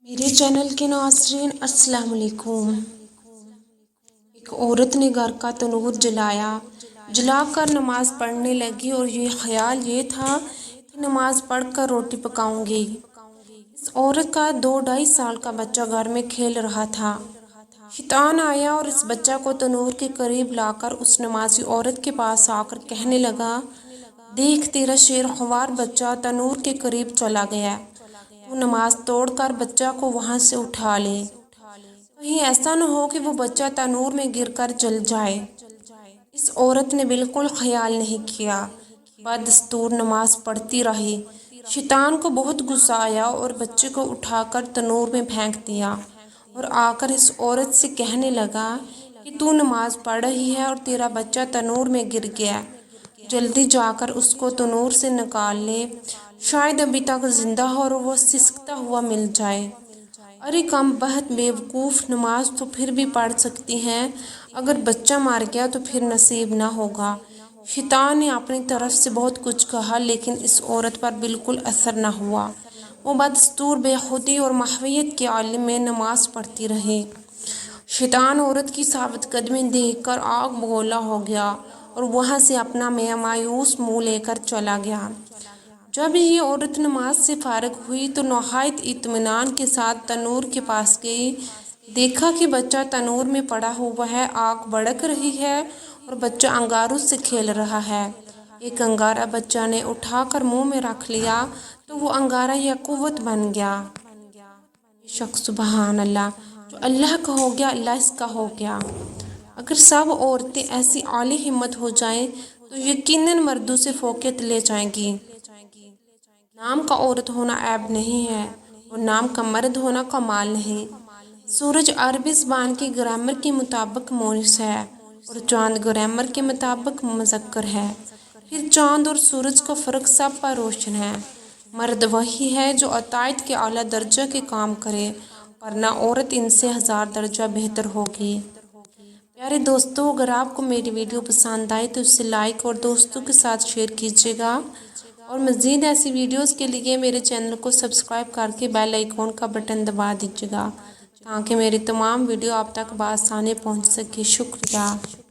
میرے چینل کے ناظرین السلام علیکم۔ ایک عورت نے گھر کا تنور جلا کر نماز پڑھنے لگی اور یہ خیال تھا کہ نماز پڑھ کر روٹی پکاؤں گی۔ اس عورت کا 2-2.5 سال کا بچہ گھر میں کھیل رہا تھا۔ شیطان آیا اور اس بچہ کو تنور کے قریب لا کر اس نمازی عورت کے پاس آ کر کہنے لگا، دیکھ تیرا شیر خوار بچہ تنور کے قریب چلا گیا، تو نماز توڑ کر بچہ کو وہاں سے اٹھا لے، کہیں ایسا نہ ہو کہ وہ بچہ تنور میں گر کر جل جائے۔ اس عورت نے بالکل خیال نہیں کیا، بدستور نماز پڑھتی رہی۔ شیطان کو بہت غصہ آیا اور بچے کو اٹھا کر تنور میں پھینک دیا اور آ کر اس عورت سے کہنے لگا کہ تو نماز پڑھ رہی ہے اور تیرا بچہ تنور میں گر گیا، جلدی جا کر اس کو تنور سے نکال لے، شاید ابھی تک زندہ ہو اور وہ سسکتا ہوا مل جائے۔ ارے کم بخت بیوقوف، نماز تو پھر بھی پڑھ سکتی ہیں، اگر بچہ مر گیا تو پھر نصیب نہ ہوگا۔ شیطان نے اپنی طرف سے بہت کچھ کہا لیکن اس عورت پر بالکل اثر نہ ہوا۔ وہ بدستور بے خودی اور محویت کے عالم میں نماز پڑھتی رہی۔ شیطان عورت کی ثابت قدمی دیکھ کر آگ بگولا ہو گیا اور وہاں سے اپنا مایوس منہ لے کر چلا گیا۔ جب یہ عورت نماز سے فارغ ہوئی تو نہایت اطمینان کے ساتھ تنور کے پاس گئی، دیکھا کہ بچہ تنور میں پڑا ہوا ہے، آگ بھڑک رہی ہے اور بچہ انگاروں سے کھیل رہا ہے۔ ایک انگارہ بچہ نے اٹھا کر منہ میں رکھ لیا تو وہ انگارہ یا قوت بن گیا۔ بے شک سبحان اللہ، جو اللہ کا ہو گیا اللہ اس کا ہو گیا۔ اگر سب عورتیں ایسی اعلی ہمت ہو جائیں تو یقیناً مردوں سے فوقیت لے جائیں گی۔ نام کا عورت ہونا عیب نہیں ہے اور نام کا مرد ہونا کمال نہیں۔ سورج عربی زبان کی گرامر کے مطابق مؤنث ہے اور چاند گرامر کے مطابق مذکر ہے، پھر چاند اور سورج کا فرق سب پر روشن ہے۔ مرد وہی ہے جو عطائیت کے اعلیٰ درجہ کے کام کرے، ورنہ عورت ان سے 1000 درجہ بہتر ہوگی۔ پیارے دوستو، اگر آپ کو میری ویڈیو پسند آئے تو اسے لائک اور دوستوں کے ساتھ شیئر کیجیے گا اور مزید ایسی ویڈیوز کے لیے میرے چینل کو سبسکرائب کر کے بیل آئیکن کا بٹن دبا دیجیے گا تاکہ میری تمام ویڈیو آپ تک بآسانی پہنچ سکے۔ شکریہ۔